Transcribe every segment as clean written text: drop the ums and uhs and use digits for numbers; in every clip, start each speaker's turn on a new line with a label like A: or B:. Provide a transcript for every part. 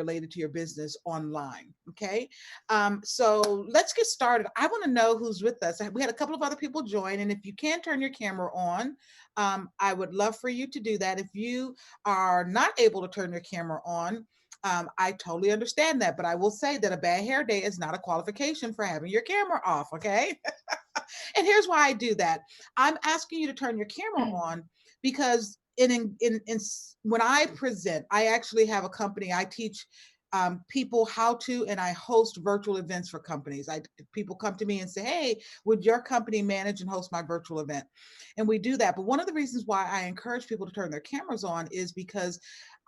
A: related to your business online. Okay. So let's get started. I want to know who's with us. We had a couple of other people join, and if you can turn your camera on, I would love for you to do that. If you are not able to turn your camera on, I totally understand that, but I will say that a bad hair day is not a qualification for having your camera off. Okay. And here's why I do that. I'm asking you to turn your camera on because when I present, I actually have a company. I teach people how to, and I host virtual events for companies. People come to me and say, "Hey, would your company manage and host my virtual event?" And we do that. But one of the reasons why I encourage people to turn their cameras on is because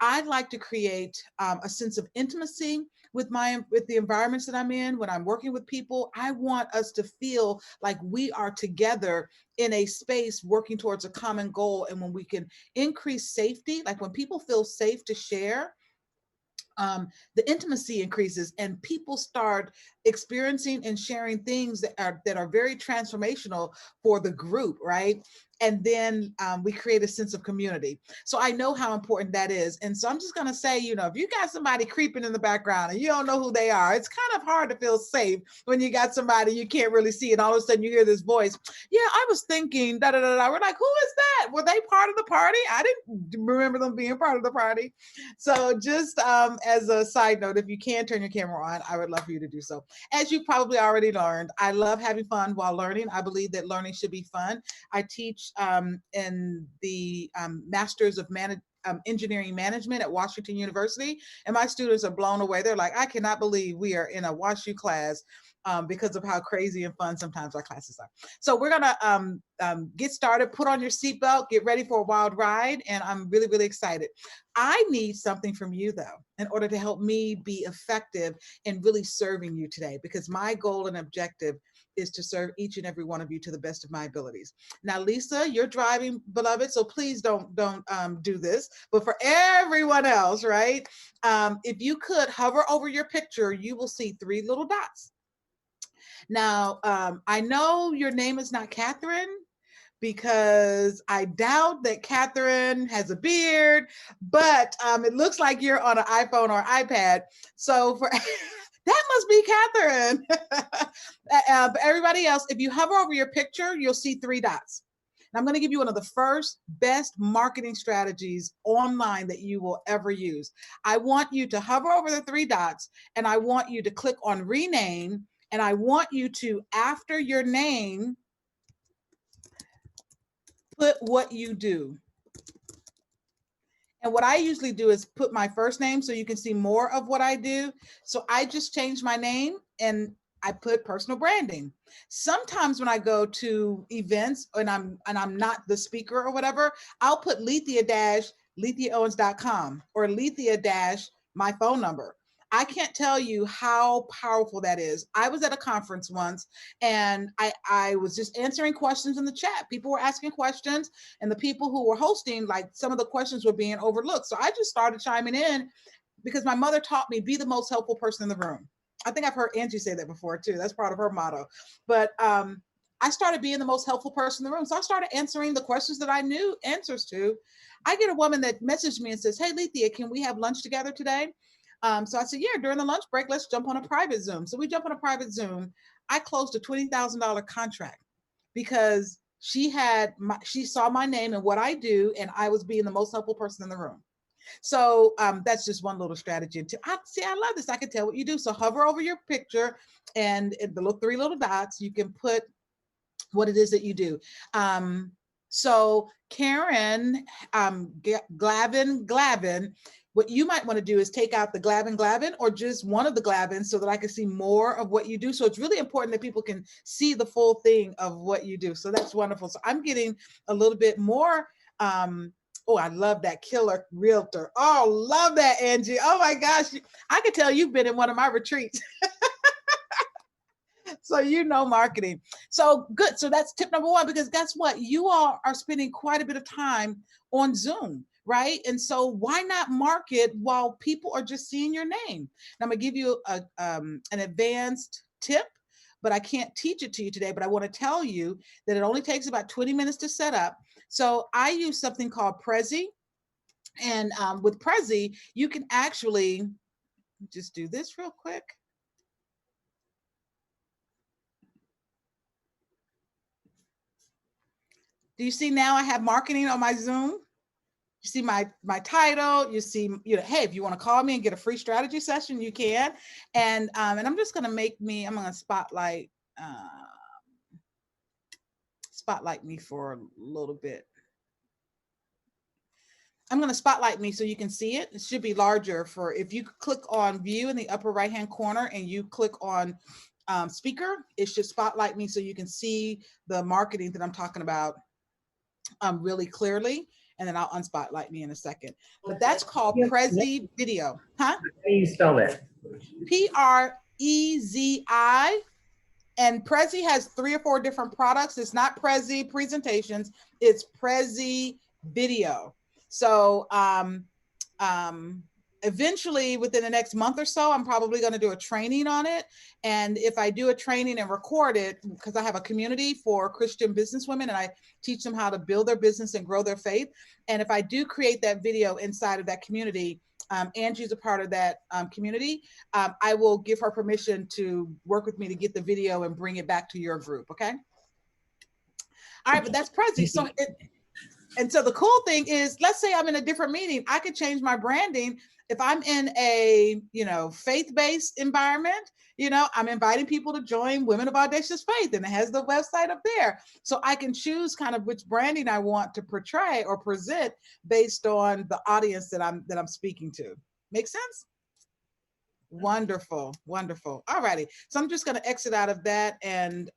A: I'd like to create a sense of intimacy with the environments that I'm in. When I'm working with people, I want us to feel like we are together in a space working towards a common goal. And when we can increase safety, like when people feel safe to share, the intimacy increases and people start experiencing and sharing things that are very transformational for the group, right? And then we create a sense of community. So I know how important that is. And so I'm just going to say, if you got somebody creeping in the background and you don't know who they are, it's kind of hard to feel safe when you got somebody you can't really see. And all of a sudden you hear this voice. Yeah, I was thinking, da da da da. We're like, who is that? Were they part of the party? I didn't remember them being part of the party. So just as a side note, if you can turn your camera on, I would love for you to do so. As you probably already learned, I love having fun while learning. I believe that learning should be fun. I teach in the Masters of Engineering Management at Washington University, and my students are blown away. They're like, I cannot believe we are in a WashU class because of how crazy and fun sometimes our classes are. So we're gonna get started. Put on your seatbelt, get ready for a wild ride, and I'm really, really excited. I need something from you though, in order to help me be effective in really serving you today, because my goal and objective is to serve each and every one of you to the best of my abilities. Now, Lisa, you're driving, beloved, so please don't do this. But for everyone else, right? If you could hover over your picture, you will see 3 little dots. Now, I know your name is not Catherine, because I doubt that Catherine has a beard, but it looks like you're on an iPhone or iPad. So for that must be Catherine. For everybody else, if you hover over your picture, you'll see 3 dots. And I'm going to give you one of the first best marketing strategies online that you will ever use. I want you to hover over the 3 dots, and I want you to click on rename, and I want you to, after your name, put what you do. And what I usually do is put my first name so you can see more of what I do. So I just changed my name and I put personal branding. Sometimes when I go to events and I'm not the speaker or whatever, I'll put Lethia-LethiaOwens.com or Lethia- my phone number. I can't tell you how powerful that is. I was at a conference once and I was just answering questions in the chat. People were asking questions, and the people who were hosting, like, some of the questions were being overlooked. So I just started chiming in because my mother taught me, be the most helpful person in the room. I think I've heard Angie say that before too. That's part of her motto. But I started being the most helpful person in the room. So I started answering the questions that I knew answers to. I get a woman that messaged me and says, "Hey, Lethia, can we have lunch together today?" So I said, "Yeah, during the lunch break, let's jump on a private Zoom." So we jump on a private Zoom. I closed a $20,000 contract because she saw my name and what I do, and I was being the most helpful person in the room. So that's just one little strategy. I love this. I can tell what you do. So hover over your picture, and the little 3 little dots, you can put what it is that you do. So Karen Glavin, what you might want to do is take out the Glavin, or just one of the Glavins, so that I can see more of what you do. So it's really important that people can see the full thing of what you do. So that's wonderful. So I'm getting a little bit more. Oh, I love that killer realtor. Oh, love that, Angie. Oh my gosh. I can tell you've been in one of my retreats. So marketing. So good. So that's tip number 1, because guess what? You all are spending quite a bit of time on Zoom, right? And so why not market while people are just seeing your name? And I'm gonna give you an advanced tip, but I can't teach it to you today. But I want to tell you that it only takes about 20 minutes to set up. So I use something called Prezi. And with Prezi, you can actually Just do this real quick. Do you see now I have marketing on my Zoom? You see my title, you see, hey, if you want to call me and get a free strategy session, you can. And I'm just going to I'm going to spotlight me for a little bit. I'm going to spotlight me so you can see it. It should be larger for, if you click on view in the upper right hand corner and you click on speaker, it should spotlight me so you can see the marketing that I'm talking about really clearly. And then I'll unspotlight me in a second. But that's called Prezi Video. Huh?
B: How do you spell that?
A: Prezi. And Prezi has 3 or 4 different products. It's not Prezi Presentations. It's Prezi Video. So eventually, within the next month or so, I'm probably going to do a training on it. And if I do a training and record it, because I have a community for Christian businesswomen and I teach them how to build their business and grow their faith. And if I do create that video inside of that community, Angie's a part of that community, I will give her permission to work with me to get the video and bring it back to your group. Okay. All right, but that's Prezi. So so the cool thing is, let's say I'm in a different meeting, I could change my branding. If I'm in a, faith-based environment, I'm inviting people to join Women of Audacious Faith, and it has the website up there. So I can choose kind of which branding I want to portray or present based on the audience that I'm speaking to. Make sense? Wonderful, wonderful. All righty. So I'm just going to exit out of that and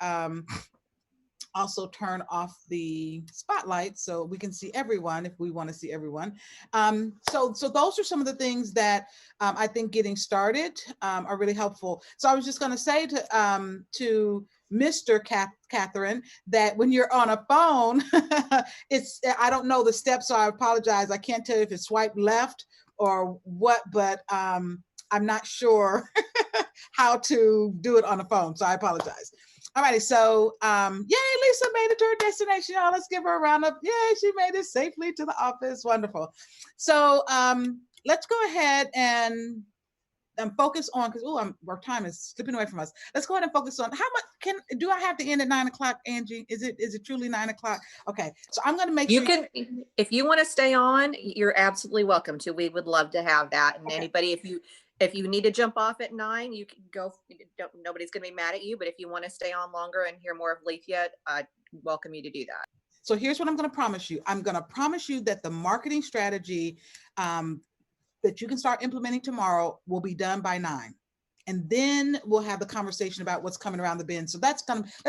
A: also turn off the spotlight so we can see everyone if we want to see everyone. So those are some of the things that I think getting started are really helpful. So I was just going to say to Mr. Catherine that when you're on a phone, I don't know the steps, so I apologize. I can't tell you if it's swipe left or what, but I'm not sure how to do it on a phone, so I apologize. All righty, so yay, Lisa made it to her destination, y'all. Let's give her a round of, yay, she made it safely to the office. Wonderful. So let's go ahead and focus on, because our time is slipping away from us. Let's go ahead and focus on how much do I have to end at 9 o'clock, Angie? Is it truly 9 o'clock? Okay, so I'm going to make sure
C: you can, if you want to stay on, you're absolutely welcome to. We would love to have that. And okay. Anybody, if you need to jump off at 9, you can go. Nobody's going to be mad at you. But if you want to stay on longer and hear more of Lethia, I welcome you to do that.
A: So here's what I'm going to promise you. I'm going to promise you that the marketing strategy that you can start implementing tomorrow will be done by 9. And then we'll have the conversation about what's coming around the bend. So let's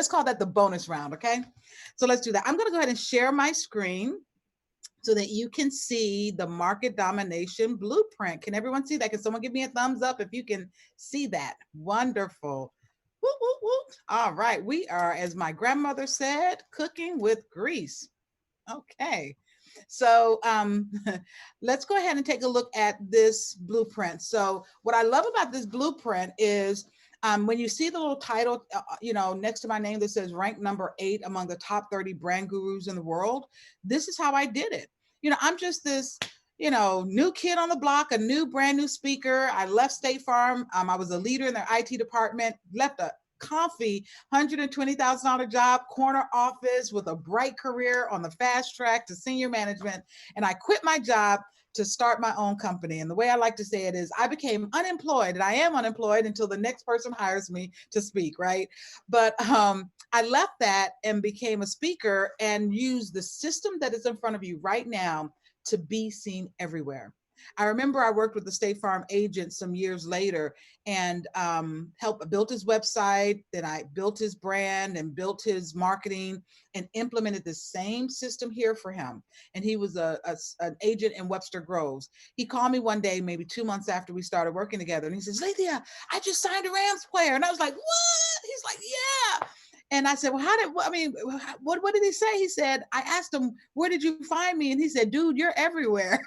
A: call that the bonus round, okay? So let's do that. I'm going to go ahead and share my screen so that you can see the market domination blueprint. Can everyone see that? Can someone give me a thumbs up if you can see that? Wonderful. Woo, woo, woo. All right, we are, as my grandmother said, cooking with grease. Okay. So let's go ahead and take a look at this blueprint. So what I love about this blueprint is when you see the little title, next to my name that says ranked number 8 among the top 30 brand gurus in the world, this is how I did it. I'm just this, new kid on the block, a brand new speaker. I left State Farm. I was a leader in their IT department, left a comfy $120,000 job, corner office with a bright career on the fast track to senior management. And I quit my job to start my own company. And the way I like to say it is I became unemployed, and I am unemployed until the next person hires me to speak, right? But I left that and became a speaker and used the system that is in front of you right now to be seen everywhere. I remember I worked with the State Farm agent some years later and built his website. Then I built his brand and built his marketing and implemented the same system here for him. And he was an agent in Webster Groves. He called me one day, maybe 2 months after we started working together. And he says, Lethia, I just signed a Rams player. And I was like, what? He's like, yeah. And I said, well, what did he say? He said, I asked him, where did you find me? And he said, dude, you're everywhere.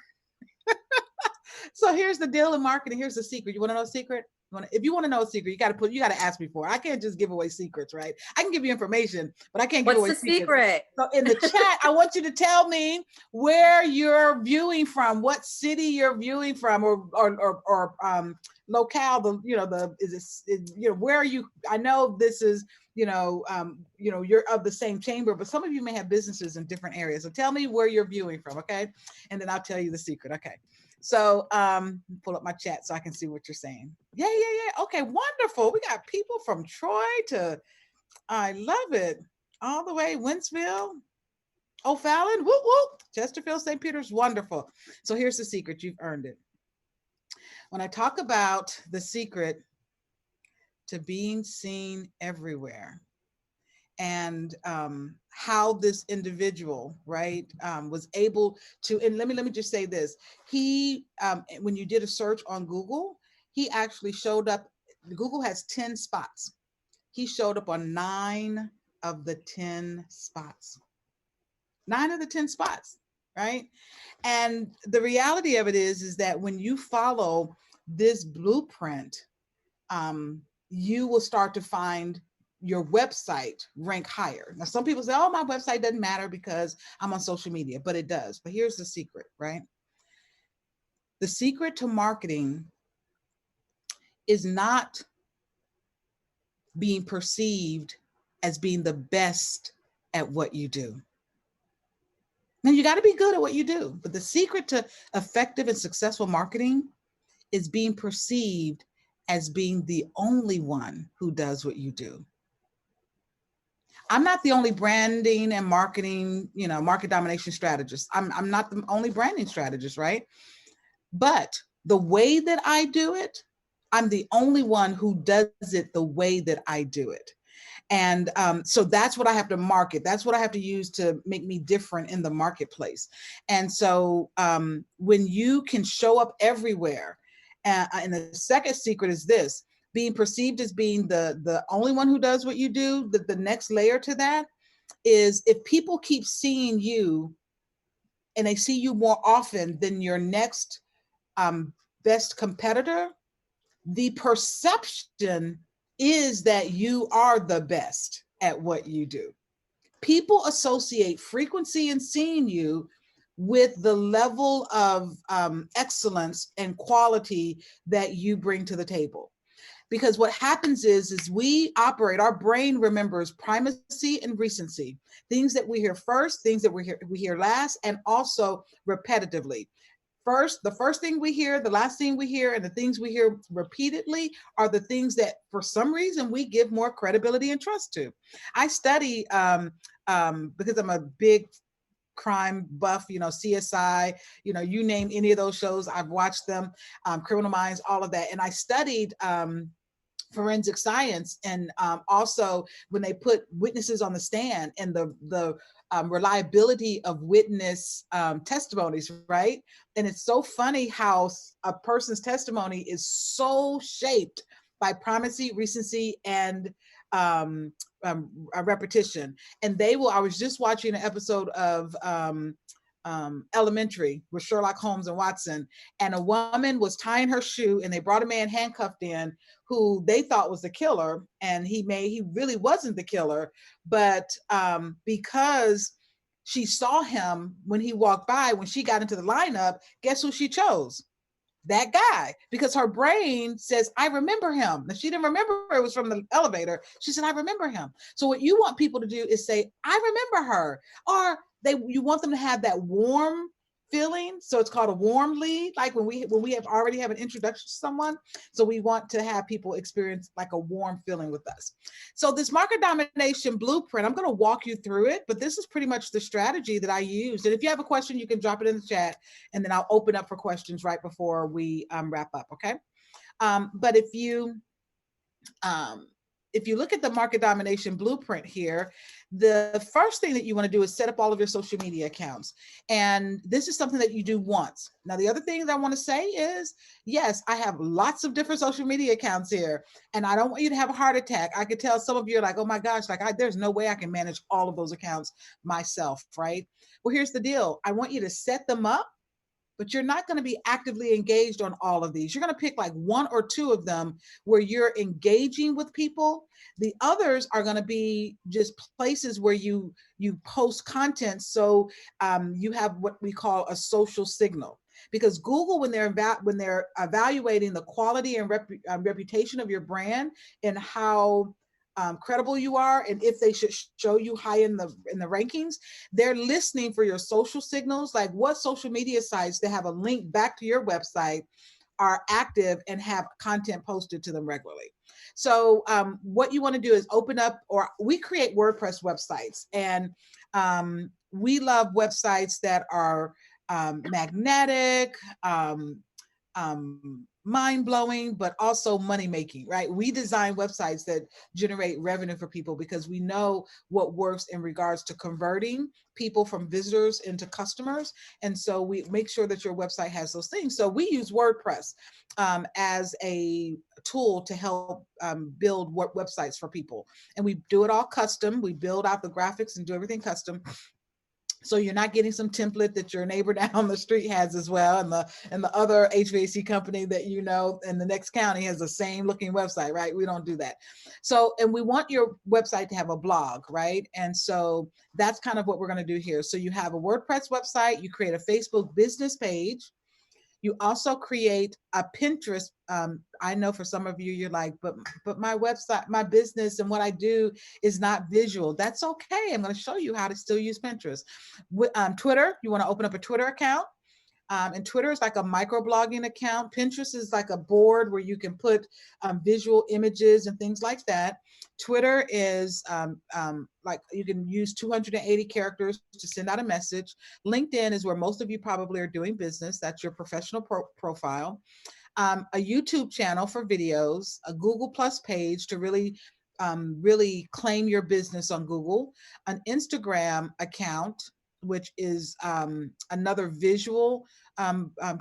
A: So here's the deal in marketing. Here's the secret. You want to know a secret? If you want to know a secret, you got to ask me for it. I can't just give away secrets, right? I can give you information, but I can't give
C: What's
A: away
C: the
A: secrets.
C: secret?
A: So in the chat, I want you to tell me where you're viewing from, what city you're viewing from, or locale. Where are you? I know this is you're of the same chamber, but some of you may have businesses in different areas. So tell me where you're viewing from, okay? And then I'll tell you the secret, okay? So pull up my chat so I can see what you're saying. Yeah. Okay, wonderful. We got people from Troy to, I love it, all the way Wentzville, O'Fallon, whoop whoop, Chesterfield, St. Peter's, wonderful. So here's the secret. You've earned it. When I talk about the secret to being seen everywhere, and how this individual, right, was able to, and let me just say this. He, when you did a search on Google, he actually showed up. Google has 10 spots. He showed up on 9 of the 10 spots. 9 of the 10 spots, right? And the reality of it is that when you follow this blueprint, you will start to find your website rank higher. Now, some people say, oh, my website doesn't matter because I'm on social media, but it does. But here's the secret, right? The secret to marketing is not being perceived as being the best at what you do. Now, you got to be good at what you do, but the secret to effective and successful marketing is being perceived as being the only one who does what you do. I'm not the only branding and marketing, market domination strategist. I'm not the only branding strategist, right? But the way that I do it, I'm the only one who does it the way that I do it. And so that's what I have to market. That's what I have to use to make me different in the marketplace. And so when you can show up everywhere, and the second secret is this: being perceived as being the only one who does what you do. The next layer to that is, if people keep seeing you and they see you more often than your next best competitor, the perception is that you are the best at what you do. People associate frequency in seeing you with the level of excellence and quality that you bring to the table. Because what happens is we operate, our brain remembers primacy and recency, things that we hear first, things that we hear last, and also repetitively. The first thing we hear, the last thing we hear, and the things we hear repeatedly are the things that for some reason we give more credibility and trust to. I study because I'm a big crime buff, CSI, you name any of those shows, I've watched them, Criminal Minds, all of that. And I studied forensic science, and also when they put witnesses on the stand and the reliability of witness testimonies, right? And it's so funny how a person's testimony is so shaped by primacy, recency, and a repetition. And I was just watching an episode of Elementary with Sherlock Holmes and Watson, and a woman was tying her shoe, and they brought a man handcuffed in who they thought was the killer, and he really wasn't the killer, but because she saw him when he walked by, when she got into the lineup, guess who she chose? That guy, because her brain says, I remember him. Now, she didn't remember it was from the elevator. She said, I remember him. So what you want people to do is say, I remember her. Or you want them to have that warm feeling. So it's called a warm lead, like when we already have an introduction to someone. So we want to have people experience like a warm feeling with us. So this market domination blueprint, I'm going to walk you through it, but this is pretty much the strategy that I used. And if you have a question, you can drop it in the chat, and then I'll open up for questions right before we wrap up. Okay. But if you look at the market domination blueprint here, the first thing that you want to do is set up all of your social media accounts. And this is something that you do once. Now, the other thing that I want to say is, yes, I have lots of different social media accounts here, and I don't want you to have a heart attack. I could tell some of you are like, oh my gosh, there's no way I can manage all of those accounts myself, right? Well, here's the deal. I want you to set them up but you're not going to be actively engaged on all of these. You're going to pick like one or two of them where you're engaging with people. The others are going to be just places where you post content, so you have what we call a social signal. Because Google, when they're evaluating the quality and reputation of your brand and how credible you are, and if they should show you high in the rankings, they're listening for your social signals, like what social media sites that have a link back to your website are active and have content posted to them regularly. So what you want to do is open up, or we create WordPress websites, and we love websites that are magnetic, mind-blowing, but also money-making, right? We design websites that generate revenue for people because we know what works in regards to converting people from visitors into customers. And so we make sure that your website has those things. So we use WordPress as a tool to help build websites for people. And we do it all custom. We build out the graphics and do everything custom. So you're not getting some template that your neighbor down the street has as well, and the other HVAC company that you know in the next county has the same looking website, right? We don't do that. So, and we want your website to have a blog, right? And so that's kind of what we're going to do here. So you have a WordPress website, you create a Facebook business page. You also create a Pinterest. I know for some of you, you're like, but my website, my business, and what I do is not visual. That's okay. I'm going to show you how to still use Pinterest. Twitter, you want to open up a Twitter account. And Twitter is like a microblogging account. Pinterest is like a board where you can put visual images and things like that. Twitter is like you can use 280 characters to send out a message. LinkedIn is where most of you probably are doing business. That's your professional profile. A YouTube channel for videos, a Google Plus page to really claim your business on Google, an Instagram account, which is another visual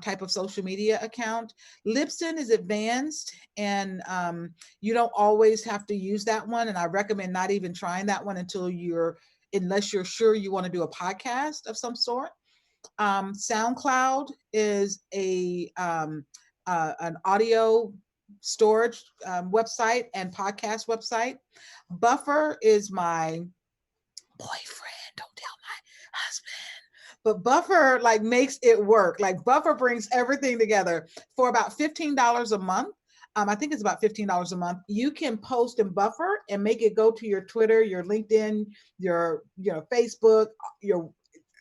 A: type of social media account. Libsyn is advanced, and you don't always have to use that one. And I recommend not even trying that one unless you're sure you want to do a podcast of some sort. SoundCloud is an audio storage website and podcast website. Buffer is my boyfriend. Don't tell my husband. But Buffer like makes it work. Like Buffer brings everything together for about $15 a month. I think it's about $15 a month. You can post in Buffer and make it go to your Twitter, your LinkedIn, your Facebook, your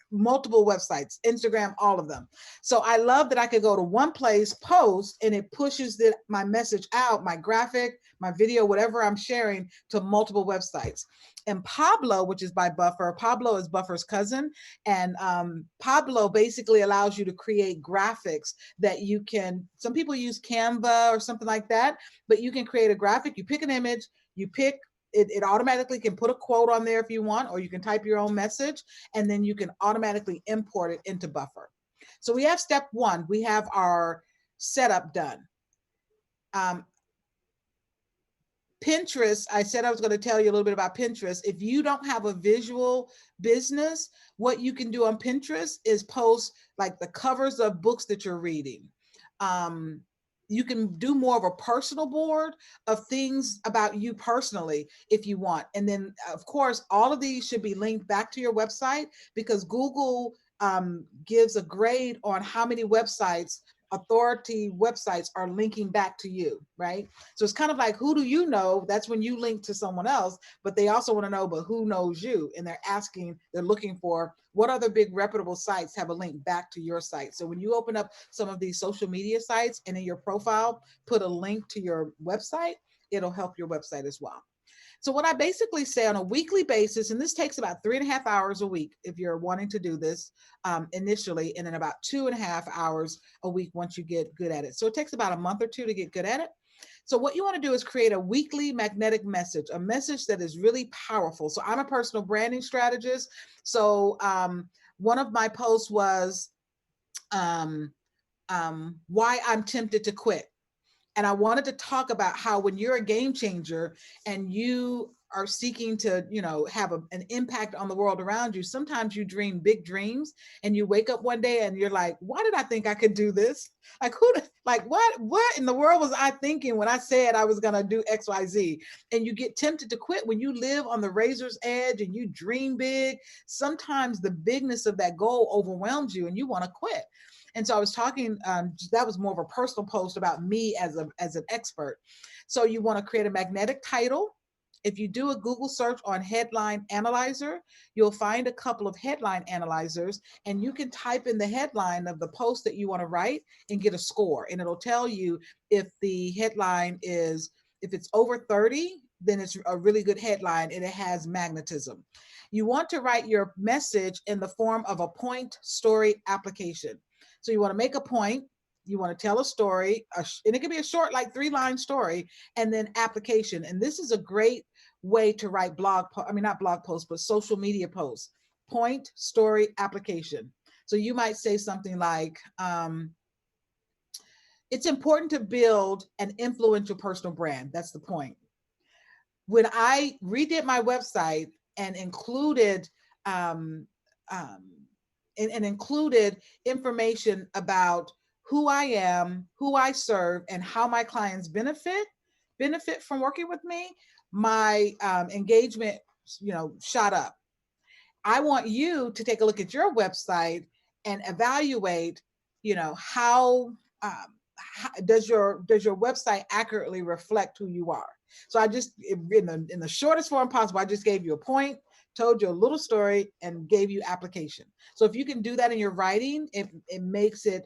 A: multiple websites, Instagram, all of them. So I love that I could go to one place, post, and it pushes my message out, my graphic, my video, whatever I'm sharing, to multiple websites. And Pablo, which is by Buffer, Pablo is Buffer's cousin. And Pablo basically allows you to create graphics that you can, some people use Canva or something like that, but you can create a graphic, you pick an image, you pick it automatically can put a quote on there if you want, or you can type your own message, and then you can automatically import it into Buffer. So we have step one, we have our setup done. Pinterest, I said I was going to tell you a little bit about Pinterest. If you don't have a visual business, what you can do on Pinterest is post like the covers of books that you're reading. You can do more of a personal board of things about you personally if you want. And then, of course, all of these should be linked back to your website, because Google gives a grade on how many websites, authority websites, are linking back to you, right? So it's kind of like, who do you know? That's when you link to someone else, but they also want to know, but who knows you? And they're looking for what other big reputable sites have a link back to your site. So when you open up some of these social media sites and in your profile, put a link to your website, it'll help your website as well. So what I basically say on a weekly basis, and this takes about 3.5 hours a week if you're wanting to do this initially, and then about 2.5 hours a week once you get good at it. So it takes about a month or two to get good at it. So what you want to do is create a weekly magnetic message, a message that is really powerful. So I'm a personal branding strategist. So one of my posts was why I'm tempted to quit. And I wanted to talk about how when you're a game changer and you are seeking to, have an impact on the world around you, sometimes you dream big dreams and you wake up one day and you're like, why did I think I could do this? Like what in the world was I thinking when I said I was going to do XYZ? And you get tempted to quit when you live on the razor's edge and you dream big. Sometimes the bigness of that goal overwhelms you and you want to quit. And so I was talking, that was more of a personal post about me as an expert. So you want to create a magnetic title. If you do a Google search on headline analyzer, you'll find a couple of headline analyzers, and you can type in the headline of the post that you want to write and get a score. And it'll tell you if the headline is, if it's over 30, then it's a really good headline and it has magnetism. You want to write your message in the form of a point story application. So you want to make a point, you want to tell a story, and it can be a short, like 3-line story, and then application. And this is a great way to write not blog posts, but social media posts. Point, story, application. So you might say something like, it's important to build an influential personal brand. That's the point. When I redid my website and included and included information about who I am, who I serve, and how my clients benefit from working with me, my engagement, shot up. I want you to take a look at your website and evaluate, how does your website accurately reflect who you are? So I just, in the shortest form possible, I just gave you a point, told you a little story, and gave you application. So if you can do that in your writing, it makes it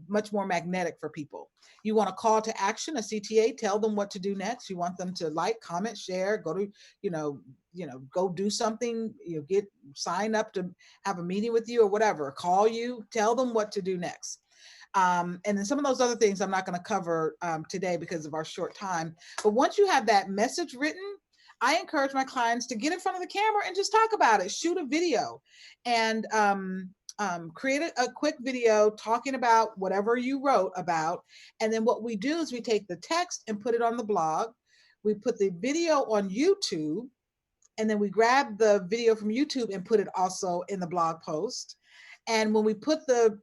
A: much more magnetic for people. You want a call to action, a CTA, tell them what to do next. You want them to like, comment, share, go to, go do something, sign up to have a meeting with you or whatever, call you, tell them what to do next. And then some of those other things I'm not going to cover today because of our short time. But once you have that message written, I encourage my clients to get in front of the camera and just talk about it. Shoot a video and create a quick video talking about whatever you wrote about. And then what we do is we take the text and put it on the blog. We put the video on YouTube, and then we grab the video from YouTube and put it also in the blog post. And when we put the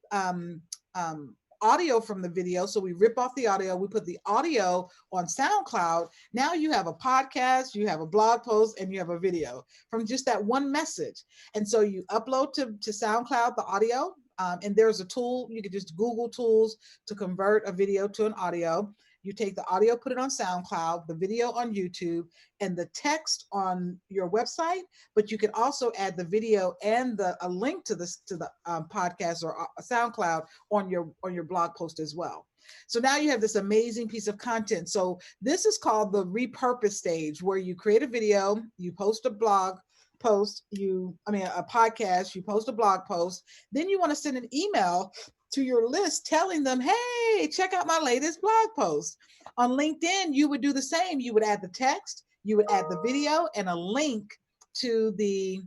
A: audio from the video, so we rip off the audio, we put the audio on SoundCloud. Now you have a podcast, you have a blog post, and you have a video from just that one message. And so you upload to SoundCloud the audio, and there's a tool, you can just Google tools to convert a video to an audio. You take the audio, put it on SoundCloud, the video on YouTube, and the text on your website. But you can also add the video and a link to the podcast or SoundCloud on your blog post as well. So now you have this amazing piece of content. So this is called the repurpose stage, where you create a video, you post a blog post, a podcast, you post a blog post, then you want to send an email to your list telling them, hey, check out my latest blog post. On LinkedIn, you would do the same. You would add the text, you would add the video, and a link to the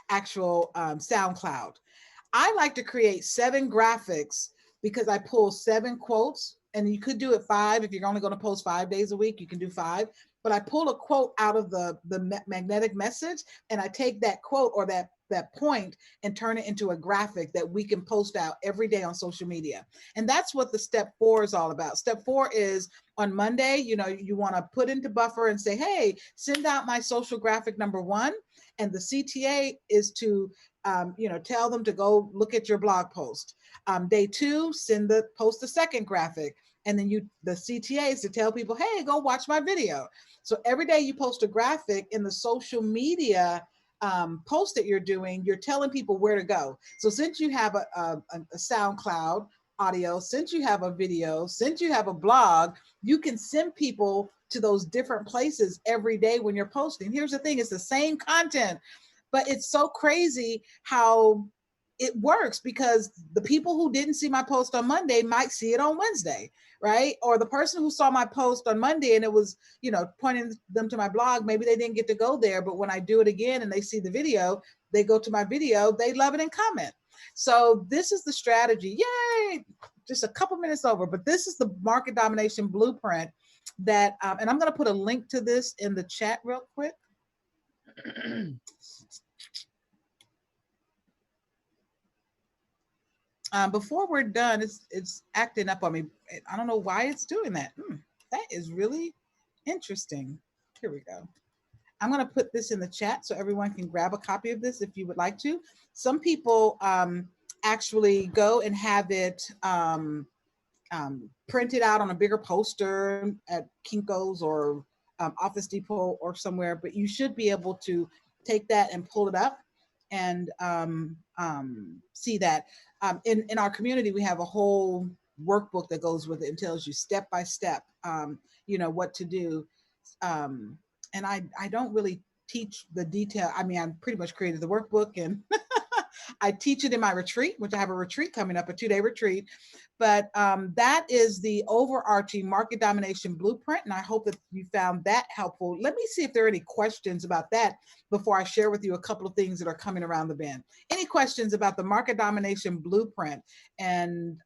A: actual SoundCloud. I like to create 7 graphics because I pull 7 quotes, and you could do it 5. If you're only going to post 5 days a week, you can do 5. But I pull a quote out of the magnetic message, and I take that quote or that point and turn it into a graphic that we can post out every day on social media. And that's what the step 4 is all about. Step 4 is on Monday, you want to put into Buffer and say, hey, send out my social graphic number 1. And the CTA is to, tell them to go look at your blog post. Day 2, post the second graphic. And then the CTA is to tell people, hey, go watch my video. So every day you post a graphic in the social media post that you're doing, you're telling people where to go. So since you have a SoundCloud audio, since you have a video, since you have a blog, you can send people to those different places every day when you're posting. Here's the thing, it's the same content, but it's so crazy how it works, because the people who didn't see my post on Monday might see it on Wednesday, right? Or the person who saw my post on Monday and it was, pointing them to my blog, maybe they didn't get to go there, but when I do it again and they see the video, they go to my video, they love it and comment. So this is the strategy. Yay! just a couple minutes over, but this is the market domination blueprint that, and I'm going to put a link to this in the chat real quick. Before we're done, it's acting up on me. I don't know why it's doing that. That is really interesting. Here we go. I'm going to put this in the chat so everyone can grab a copy of this if you would like to. Some people actually go and have it printed out on a bigger poster at Kinko's or Office Depot or somewhere, but you should be able to take that and pull it up and see that. In our community, we have a whole workbook that goes with it and tells you step by step, what to do. And I don't really teach the detail. I mean, I pretty much created the workbook and I teach it in my retreat, which I have a retreat coming up, a 2-day retreat. But that is the overarching market domination blueprint. And I hope that you found that helpful. Let me see if there are any questions about that before I share with you a couple of things that are coming around the bend. Any questions about the market domination blueprint? And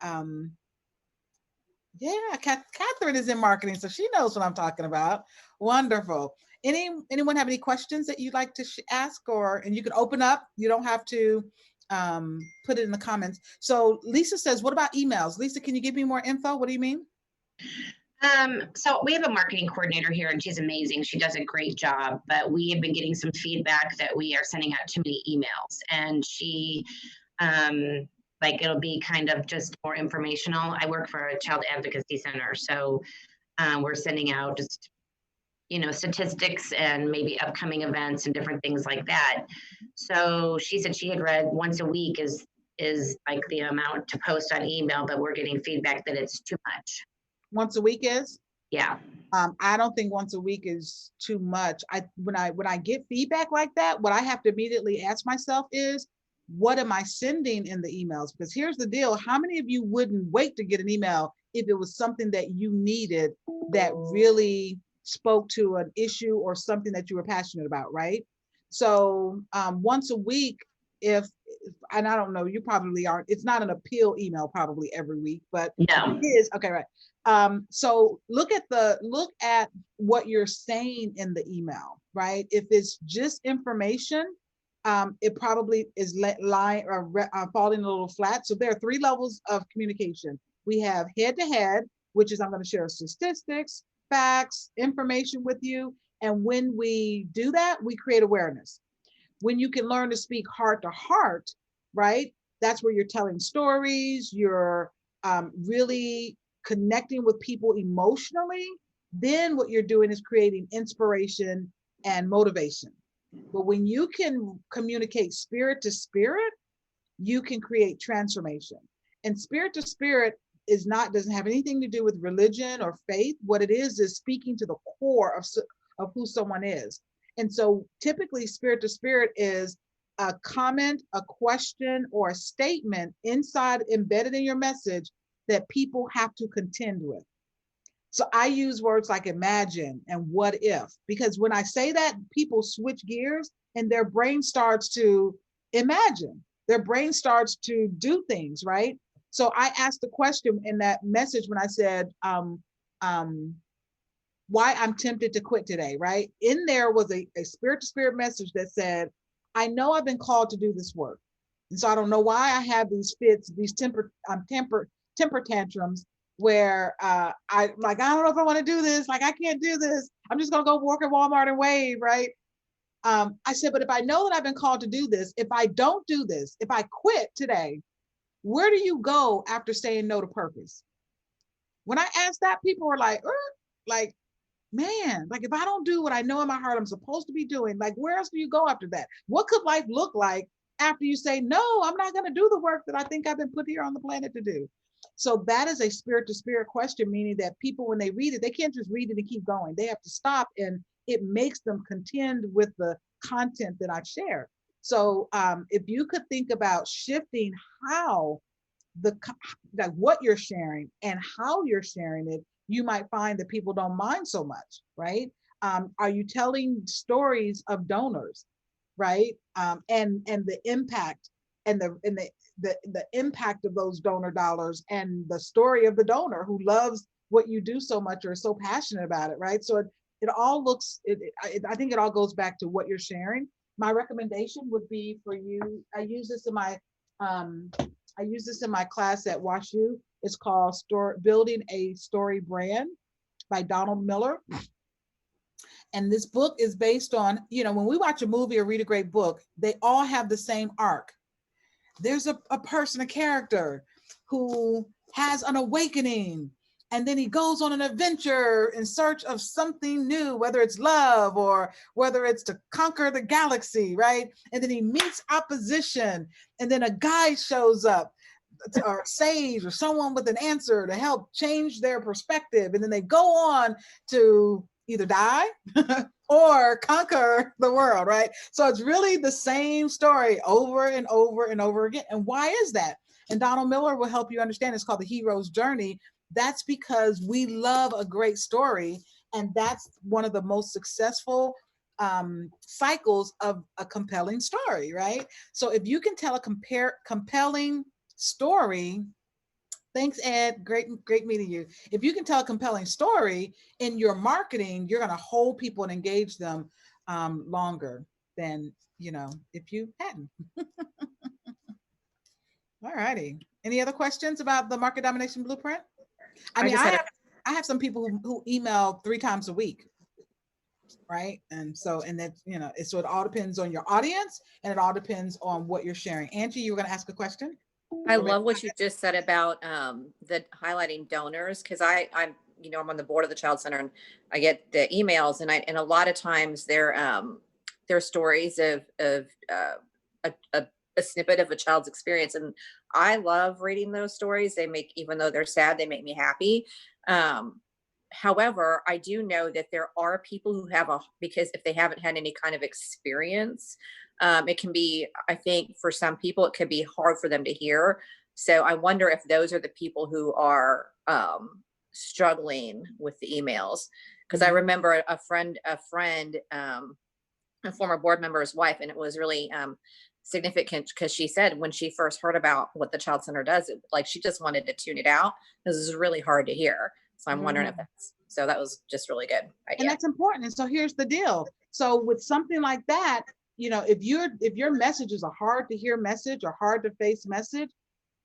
A: yeah, Catherine is in marketing, so she knows what I'm talking about. Wonderful. Anyone have any questions that you'd like to ask, and you can open up. You don't have to put it in the comments. So Lisa says, what about emails? Lisa, can you give me more info? What do you mean?
B: So we have a marketing coordinator here and she's amazing. She does a great job, but we have been getting some feedback that we are sending out too many emails, and she, it'll be kind of just more informational. I work for a child advocacy center. So we're sending out just, statistics and maybe upcoming events and different things like that. So she said she had read once a week is like the amount to post on email, but we're getting feedback that it's too much.
A: Once a week is?
B: Yeah.
A: I don't think once a week is too much. When I get feedback like that, what I have to immediately ask myself is, what am I sending in the emails? Because here's the deal. How many of you wouldn't wait to get an email if it was something that you needed that really spoke to an issue or something that you were passionate about, right? So once a week, and I don't know, you probably aren't, it's not an appeal email probably every week, but
B: no.
A: It is, okay, right. So look at what you're saying in the email, right? If it's just information, it probably is lying or falling a little flat. So there are 3 levels of communication. We have head-to-head, which is I'm going to share statistics, facts, information with you. And when we do that, we create awareness. When you can learn to speak heart to heart, right? That's where you're telling stories, you're really connecting with people emotionally. Then what you're doing is creating inspiration and motivation. But when you can communicate spirit to spirit, you can create transformation. And spirit to spirit doesn't have anything to do with religion or faith. What it is speaking to the core of who someone is. And so typically spirit to spirit is a comment, a question, or a statement embedded in your message that people have to contend with. So I use words like imagine and what if, because when I say that, people switch gears and their brain starts to imagine. Their brain starts to do things, right? So I asked the question in that message when I said, why I'm tempted to quit today, right? In there was a spirit to spirit message that said, I know I've been called to do this work. And so I don't know why I have these fits, these temper tantrums where I don't know if I want to do this. Like, I can't do this. I'm just going to go work at Walmart and wave, right? I said, but if I know that I've been called to do this, if I don't do this, if I quit today, where do you go after saying no to purpose? When I asked that, people were like, man, like if I don't do what I know in my heart I'm supposed to be doing, like where else do you go after that? What could life look like after you say, no, I'm not going to do the work that I think I've been put here on the planet to do? So that is a spirit to spirit question, meaning that people, when they read it, they can't just read it and keep going. They have to stop, and it makes them contend with the content that I've shared. So if you could think about shifting how what you're sharing and how you're sharing it, you might find that people don't mind so much, right? Are you telling stories of donors, right? And the impact and the impact of those donor dollars and the story of the donor who loves what you do so much or is so passionate about it, right? So it all looks, I think it all goes back to what you're sharing. My recommendation would be for you, I use this in my class at WashU. It's called Building a Story Brand by Donald Miller. And this book is based on, when we watch a movie or read a great book, they all have the same arc. There's a person, a character who has an awakening, and then he goes on an adventure in search of something new, whether it's love or whether it's to conquer the galaxy, right? And then he meets opposition, and then a guy shows up, or a sage or someone with an answer to help change their perspective. And then they go on to either die or conquer the world, right? So it's really the same story over and over and over again. And why is that? And Donald Miller will help you understand. It's called The Hero's Journey. That's because we love a great story. And that's one of the most successful cycles of a compelling story, right? So if you can tell a compelling story, thanks, Ed. Great meeting you. If you can tell a compelling story in your marketing, you're going to hold people and engage them longer than, if you hadn't. All righty. Any other questions about the Market Domination Blueprint? I have some people who email 3 times a week, right? And so, so it all depends on your audience, and it all depends on what you're sharing. Angie, you were going to ask a question?
C: I love what you just said about the highlighting donors, because I'm on the board of the Child Center, and I get the emails, and a lot of times they're stories of a snippet of a child's experience, and I love reading those stories. Even though they're sad, they make me happy. However, I do know that there are people who because if they haven't had any kind of experience, it can be, I think for some people, it can be hard for them to hear. So I wonder if those are the people who are struggling with the emails. Because I remember a friend, a former board member's wife, and it was really significant because she said when she first heard about what the Child Center does, she just wanted to tune it out. This is really hard to hear. So I'm wondering if that was just really good idea.
A: And that's important. And so here's the deal. So with something like that, if your message is a hard to hear message or hard to face message,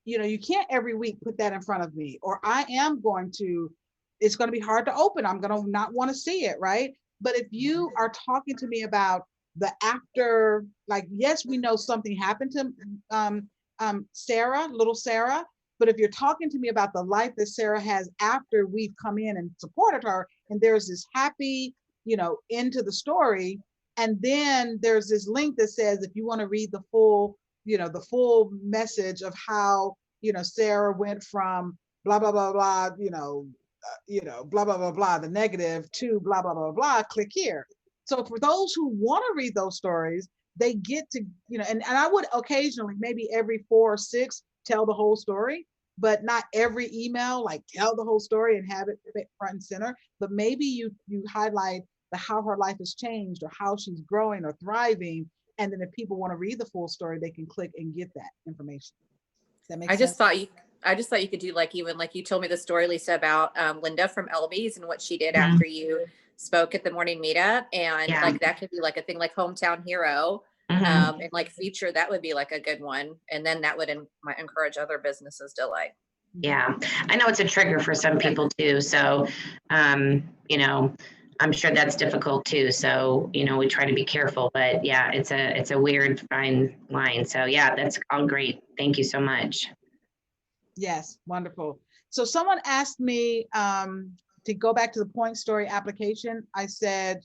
A: you can't every week put that in front of me, or it's going to be hard to open. I'm going to not want to see it, right? But if you are talking to me about the after, yes, we know something happened to Sarah, little Sarah, but if you're talking to me about the life that Sarah has after we've come in and supported her, and there's this happy, into the story, and then there's this link that says, if you want to read the full message of how, Sarah went from blah, blah, blah, blah, blah, blah, blah, blah, the negative to blah, blah, blah, blah, click here. So for those who want to read those stories, they get to, and I would occasionally, maybe every 4 or 6, tell the whole story, but not every email, tell the whole story and have it front and center. But maybe you highlight how her life has changed or how she's growing or thriving. And then if people want to read the full story, they can click and get that information. Does that make sense?
C: I just thought you could do even you told me the story, Lisa, about Linda from Elby's and what she did after you spoke at the morning meetup. And that could be a thing like Hometown Hero. And feature, that would be a good one. And then that would might encourage other businesses to
B: Yeah, I know it's a trigger for some people too. So, I'm sure that's difficult too. So, we try to be careful, but yeah, it's a weird fine line. So yeah, that's all great. Thank you so much.
A: Yes, wonderful. So someone asked me to go back to the point story application. I said,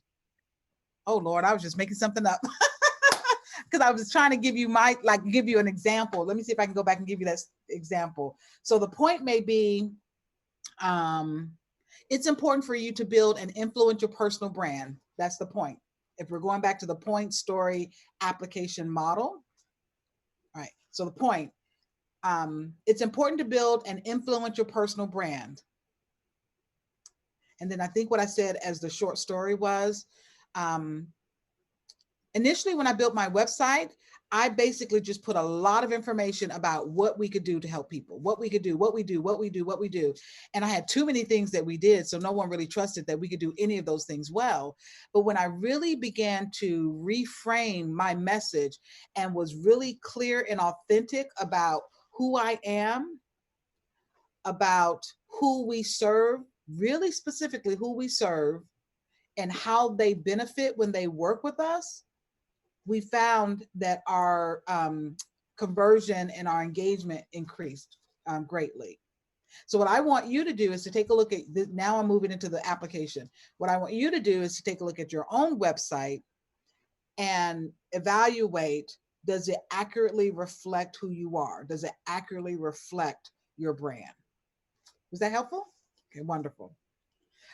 A: oh Lord, I was just making something up. Because I was trying to give you give you an example. Let me see if I can go back and give you that example. So the point may be, it's important for you to build and influence your personal brand. That's the point. If we're going back to the point story application model. All right. So the point, it's important to build and influence your personal brand. And then I think what I said as the short story was, initially when I built my website, I basically just put a lot of information about what we could do to help people, what we could do, what we do, what we do, what we do. And I had too many things that we did, so no one really trusted that we could do any of those things well. But when I really began to reframe my message and was really clear and authentic about who I am, about who we serve, really specifically who we serve, and how they benefit when they work with us, we found that our conversion and our engagement increased greatly. So what I want you to do is to take a look at this. Now I'm moving into the application. What I want you to do is to take a look at your own website and evaluate, does it accurately reflect who you are? Does it accurately reflect your brand? Was that helpful? Okay, wonderful.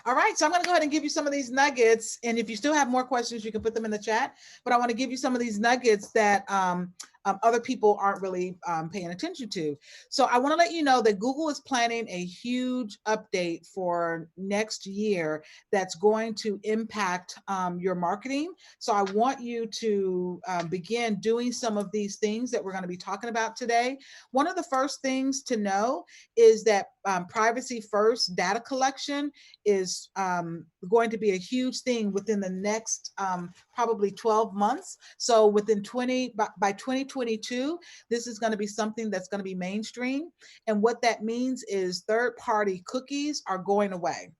A: All right, so I'm going to go ahead and give you some of these nuggets. And if you still have more questions, you can put them in the chat. But I want to give you some of these nuggets that other people aren't really paying attention to. So I want to let you know that Google is planning a huge update for next year that's going to impact your marketing. So I want you to begin doing some of these things that we're going to be talking about today. One of the first things to know is that privacy first data collection is going to be a huge thing within the next probably 12 months. So within by 2022, this is going to be something that's going to be mainstream. And what that means is third-party cookies are going away.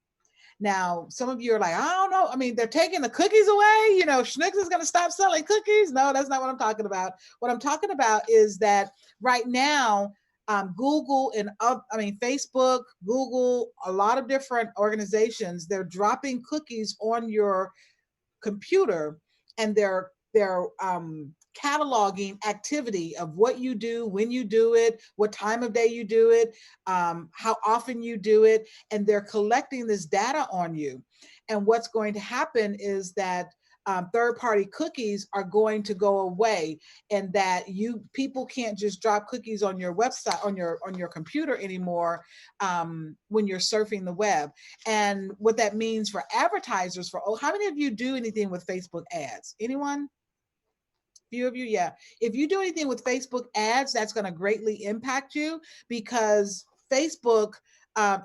A: Now, some of you are like, I don't know. I mean, they're taking the cookies away. You know, Schnucks is going to stop selling cookies. No, that's not what I'm talking about. What I'm talking about is that right now, Google and Facebook, Google, a lot of different organizations, they're dropping cookies on your computer, and they're cataloging activity of what you do, when you do it, what time of day you do it, how often you do it, and they're collecting this data on you. And what's going to happen is that third-party cookies are going to go away, and that people can't just drop cookies on your website, on your computer anymore when you're surfing the web. And what that means for advertisers, how many of you do anything with Facebook ads? Anyone? Few of you, yeah. If you do anything with Facebook ads, that's going to greatly impact you, because Facebook,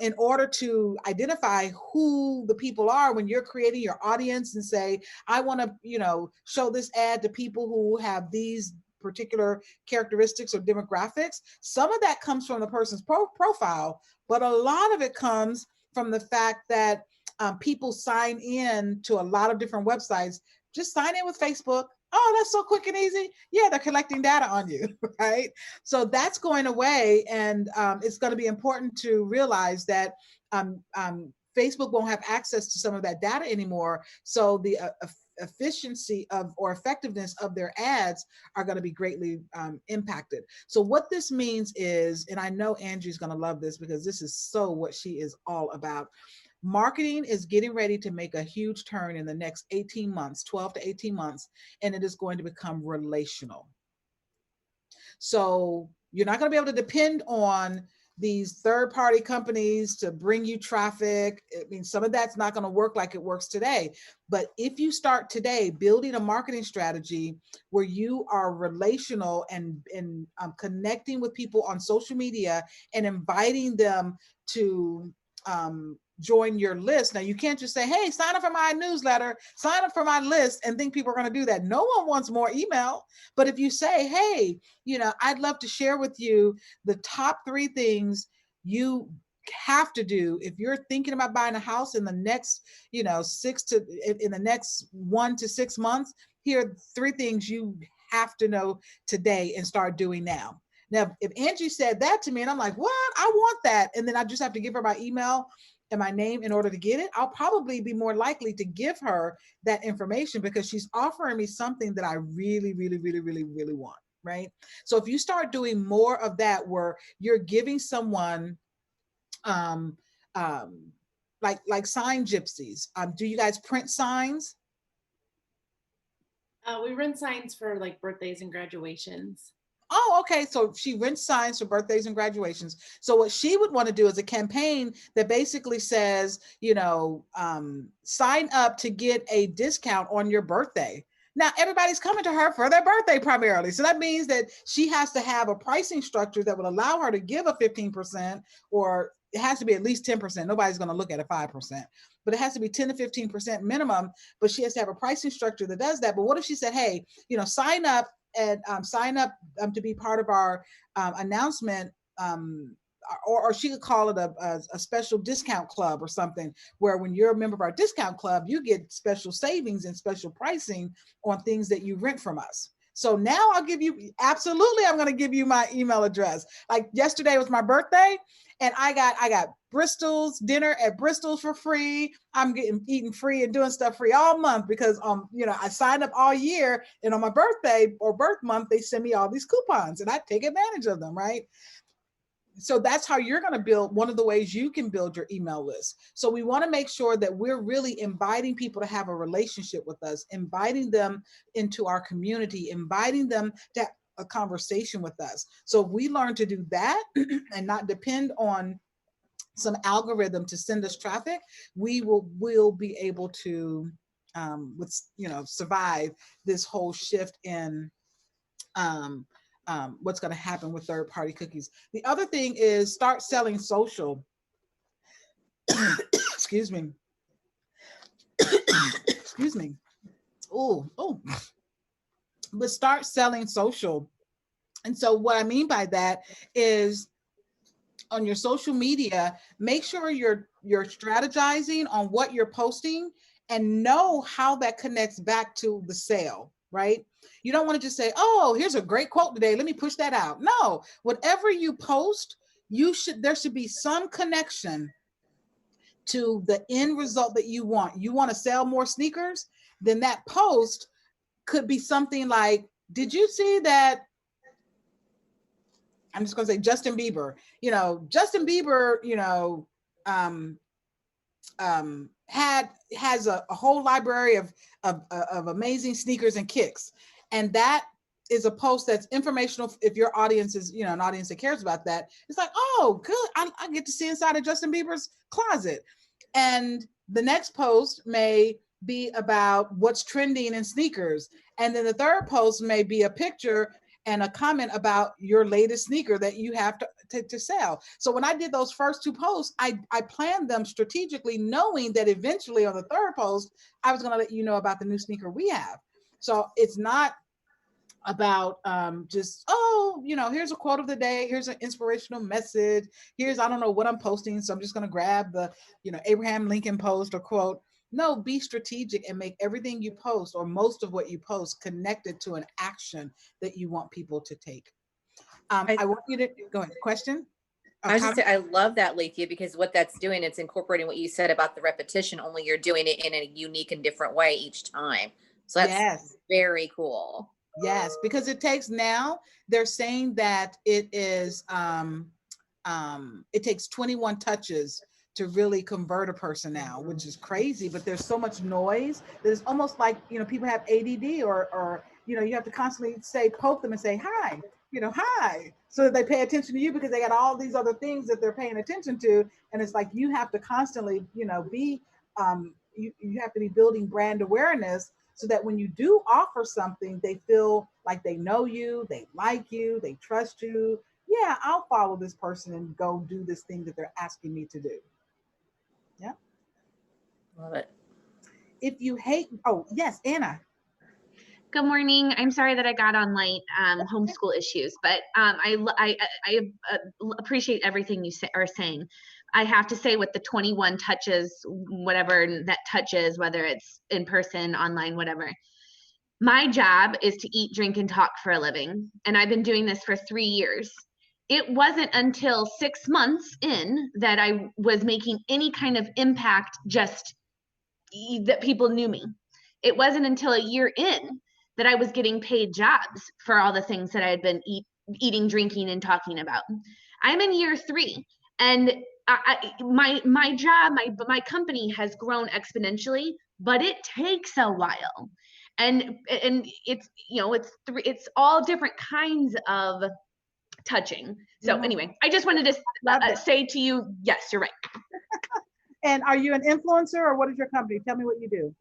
A: in order to identify who the people are when you're creating your audience and say, I want to, show this ad to people who have these particular characteristics or demographics, some of that comes from the person's profile, but a lot of it comes from the fact that people sign in to a lot of different websites. Just sign in with Facebook. Oh, that's so quick and easy. Yeah, they're collecting data on you, right? So that's going away, and it's going to be important to realize that Facebook won't have access to some of that data anymore. So the efficiency or effectiveness of their ads are going to be greatly impacted. So what this means is, and I know Angie's going to love this because this is so what she is all about. Marketing is getting ready to make a huge turn in the next 18 months, 12 to 18 months, and it is going to become relational. So you're not going to be able to depend on these third-party companies to bring you traffic. I mean, some of that's not going to work like it works today. But if you start today building a marketing strategy where you are relational and connecting with people on social media and inviting them to join your list. Now, you can't just say, hey, sign up for my newsletter, sign up for my list, and think people are going to do that. No one wants more email. But if you say, hey, I'd love to share with you the top 3 things you have to do if you're thinking about buying a house in the next, in the next 1 to 6 months, here are 3 things you have to know today and start doing now. Now, if Angie said that to me and I'm like, what? I want that. And then I just have to give her my email and my name in order to get it, I'll probably be more likely to give her that information because she's offering me something that I really, really, really, really, really want, right? So if you start doing more of that where you're giving someone like sign gypsies, do you guys print signs?
D: We run signs for like birthdays and graduations.
A: Oh, okay. So she rents signs for birthdays and graduations. So what she would want to do is a campaign that basically says, sign up to get a discount on your birthday. Now, everybody's coming to her for their birthday primarily. So that means that she has to have a pricing structure that would allow her to give a 15%, or it has to be at least 10%. Nobody's going to look at a 5%, but it has to be 10 to 15% minimum. But she has to have a pricing structure that does that. But what if she said, hey, sign up and to be part of our announcement, or she could call it a special discount club or something, where when you're a member of our discount club, you get special savings and special pricing on things that you rent from us. So now I'm going to give you my email address. Like yesterday was my birthday, and I got Bristol's dinner at Bristol's for free. I'm eating free and doing stuff free all month because I signed up all year, and on my birthday or birth month, they send me all these coupons and I take advantage of them, right? So that's how you're going to build, one of the ways you can build your email list. So we want to make sure that we're really inviting people to have a relationship with us, inviting them into our community, inviting them to have a conversation with us. So if we learn to do that and not depend on some algorithm to send us traffic, we'll be able to survive this whole shift in what's going to happen with third-party cookies. The other thing is start selling social. Excuse me. Excuse me. Oh. But start selling social. And so what I mean by that is, on your social media, make sure you're strategizing on what you're posting and know how that connects back to the sale, right? You don't want to just say, oh, here's a great quote today, let me push that out. No, whatever you post, there should be some connection to the end result that you want. You want to sell more sneakers? Then that post could be something like, did you see that? I'm just going to say Justin Bieber. Justin Bieber, has a whole library of amazing sneakers and kicks, and that is a post that's informational. If your audience is an audience that cares about that, it's like, oh, good, I get to see inside of Justin Bieber's closet. And the next post may be about what's trending in sneakers, and then the third post may be a picture and a comment about your latest sneaker that you have to sell. So when I did those first two posts, I planned them strategically, knowing that eventually on the third post, I was going to let you know about the new sneaker we have. So it's not about just, oh, here's a quote of the day, here's an inspirational message, here's, I don't know what I'm posting, so I'm just going to grab the, Abraham Lincoln post or quote. No, be strategic and make everything you post, or most of what you post, connected to an action that you want people to take. I want you to go ahead. Question?
C: I was just saying, I love that, Lethia, because what that's doing, it's incorporating what you said about the repetition, only you're doing it in a unique and different way each time. So that's very cool.
A: Yes, because it takes, now they're saying that it is, it takes 21 touches to really convert a person now, which is crazy, but there's so much noise that it's almost like, people have ADD or you have to constantly poke them and say, hi, hi, so that they pay attention to you, because they got all these other things that they're paying attention to. And it's like, you have to constantly, be, you have to be building brand awareness, so that when you do offer something, they feel like they know you, they like you, they trust you. Yeah, I'll follow this person and go do this thing that they're asking me to do. Yeah.
C: Love it.
A: If you hate, oh, yes, Anna.
B: Good morning. I'm sorry that I got on late, homeschool issues, but I appreciate everything you are saying. I have to say, with the 21 touches, whatever that touches, whether it's in person, online, whatever, my job is to eat, drink, and talk for a living. And I've been doing this for 3 years. It wasn't until 6 months in that I was making any kind of impact, just that people knew me. It wasn't until a year in that I was getting paid jobs for all the things that I had been eating, drinking, and talking about. I'm in year 3, and my job, my company has grown exponentially, but it takes a while, and it's it's all different kinds of touching. So anyway, I just wanted to say to you, yes, you're right.
A: And are you an influencer, or what is your company? Tell me what you do.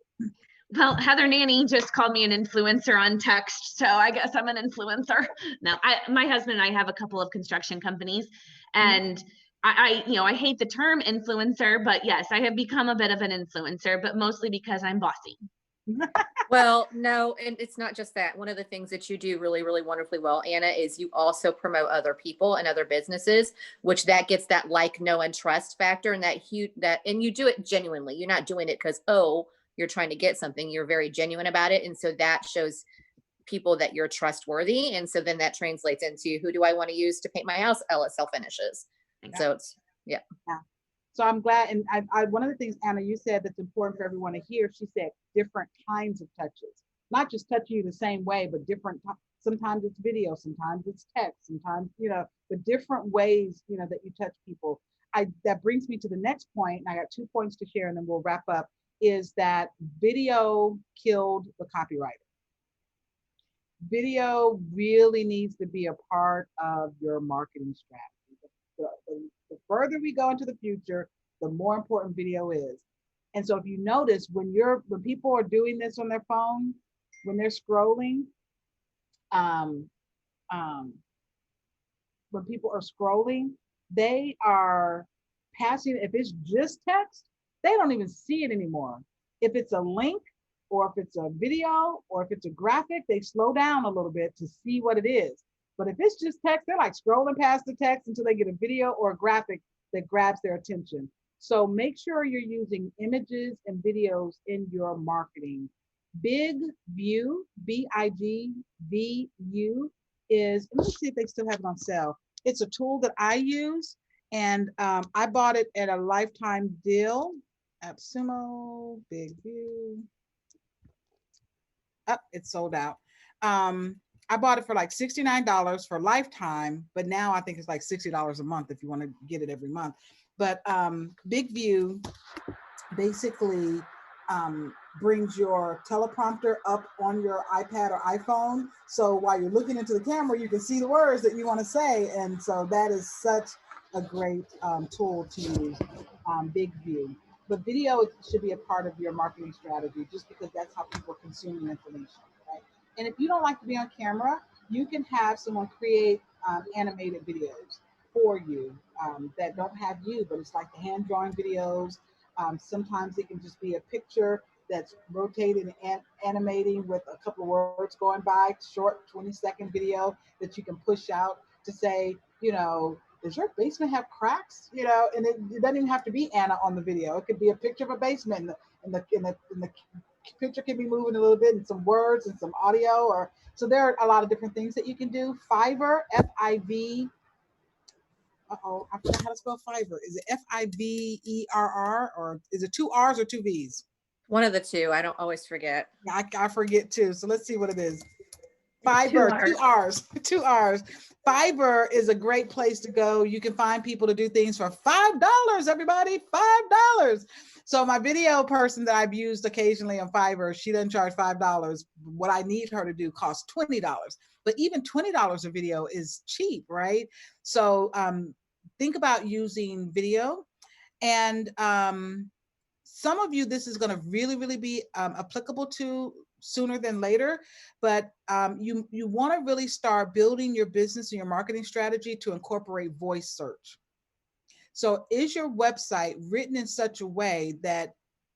B: Well, Heather Nanny just called me an influencer on text, so I guess I'm an influencer. No, my husband and I have a couple of construction companies, and I hate the term influencer, but yes, I have become a bit of an influencer, but mostly because I'm bossy.
C: Well, no, and it's not just that. One of the things that you do really, really wonderfully well, Anna, is you also promote other people and other businesses, which that gets that like, know, and trust factor, and and you do it genuinely. You're not doing it because, oh, you're trying to get something. You're very genuine about it, and so that shows people that you're trustworthy, and so then that translates into who do I want to use to paint my house? LSL Finishes. And so it's
A: Yeah. So I'm glad, and I one of the things, Anna, you said that's important for everyone to hear, she said different kinds of touches, not just touching you the same way, but different. Sometimes it's video, sometimes it's text, sometimes, but different ways, that you touch people. That brings me to the next point, and I got 2 points to share, and then we'll wrap up, is that video killed the copywriter. Video really needs to be a part of your marketing strategy. The further we go into the future, the more important video is. And so if you notice, when people are doing this on their phone, when they're scrolling, when people are scrolling, they are passing, if it's just text, they don't even see it anymore. If it's a link, or if it's a video, or if it's a graphic, they slow down a little bit to see what it is. But if it's just text, they're like scrolling past the text until they get a video or a graphic that grabs their attention. So make sure you're using images and videos in your marketing. Big View, BIGVU, is, let me see if they still have it on sale. It's a tool that I use, and I bought it at a lifetime deal. AppSumo, Big View. It's sold out. I bought it for like $69 for lifetime, but now I think it's like $60 a month if you want to get it every month. But Big View basically brings your teleprompter up on your iPad or iPhone. So while you're looking into the camera, you can see the words that you want to say. And so that is such a great tool to use, Big View. But video should be a part of your marketing strategy, just because that's how people are consuming information, right? And if you don't like to be on camera, you can have someone create animated videos for you that don't have you, but it's like the hand drawing videos. Sometimes it can just be a picture that's rotating and animating with a couple of words going by, short 20-second video that you can push out to say, does your basement have cracks? And it doesn't even have to be Anna on the video. It could be a picture of a basement, and the picture can be moving a little bit, and some words and some audio. So there are a lot of different things that you can do. Fiverr, Fiv. I forgot how to spell Fiverr. Is it Fiverr, or is it 2 R's or 2 V's?
C: one of the two. I don't always forget.
A: Yeah, I forget too. So let's see what it is. Fiverr, 2 R's, 2 R's. Fiverr is a great place to go. You can find people to do things for $5, everybody, $5. So my video person that I've used occasionally on Fiverr, she doesn't charge $5. What I need her to do costs $20. But even $20 a video is cheap, right? So think about using video. And some of you, this is going to really, really be applicable to sooner than later, but you want to really start building your business and your marketing strategy to incorporate voice search. So is your website written in such a way that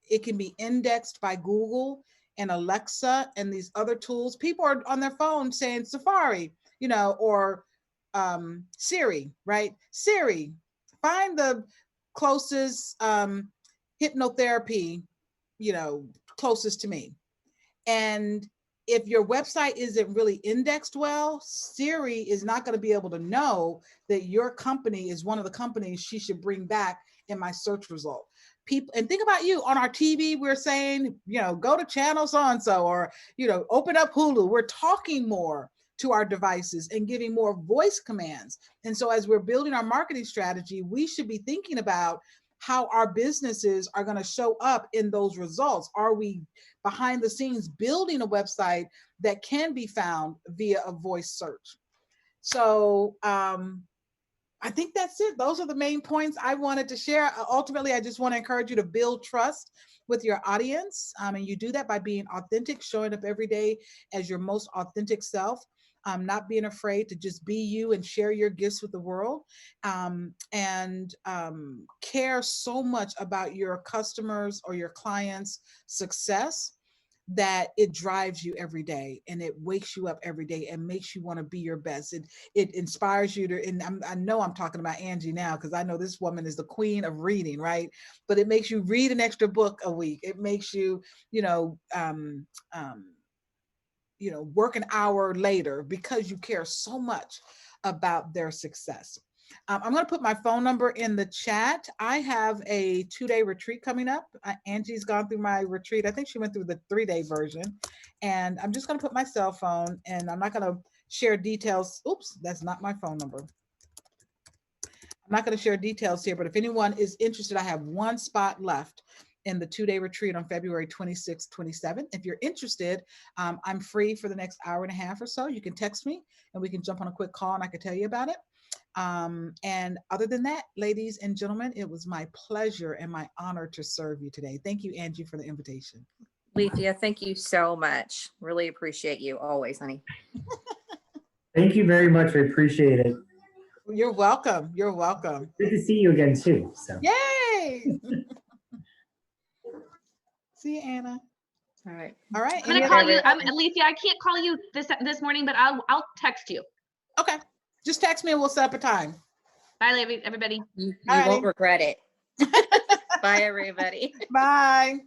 A: it can be indexed by Google and Alexa and these other tools? People are on their phone saying Safari, or Siri, right? Siri, find the closest hypnotherapy, closest to me. And if your website isn't really indexed well, Siri is not going to be able to know that your company is one of the companies she should bring back in my search result. People, and think about you on our TV, we're saying, go to channel so-and-so, or, open up Hulu. We're talking more to our devices and giving more voice commands. And so as we're building our marketing strategy, we should be thinking about how our businesses are going to show up in those results. Are we behind the scenes building a website that can be found via a voice search? So I think that's it. Those are the main points I wanted to share. Ultimately, I just want to encourage you to build trust with your audience. And you do that by being authentic, showing up every day as your most authentic self, not being afraid to just be you and share your gifts with the world, and care so much about your customers or your clients' success that it drives you every day and it wakes you up every day and makes you want to be your best. It inspires you to, and I know I'm talking about Angie now because I know this woman is the queen of reading, right? But it makes you read an extra book a week. It makes you, work an hour later because you care so much about their success. I'm going to put my phone number in the chat. I have a 2-day retreat coming up. Angie's gone through my retreat. I think she went through the 3-day version. And I'm just going to put my cell phone, and I'm not going to share details. Oops, that's not my phone number. I'm not going to share details here, but if anyone is interested, I have one spot left in the 2-day retreat on February 26th, 27th. If you're interested, I'm free for the next hour and a half or so. You can text me and we can jump on a quick call and I can tell you about it. And other than that, ladies and gentlemen, it was my pleasure and my honor to serve you today. Thank you, Angie, for the invitation.
C: Lethia, thank you so much. Really appreciate you always, honey.
E: Thank you very much. I appreciate it.
A: You're welcome. You're welcome.
E: Good to see you again too. So.
A: Yay! See you, Anna.
C: All right.
A: All right.
B: I'm gonna call you. Lethia, I can't call you this morning, but I'll text you.
A: Okay. Just text me and we'll set up a time.
B: Bye, everybody.
C: You won't regret it. Bye, everybody.
A: Bye.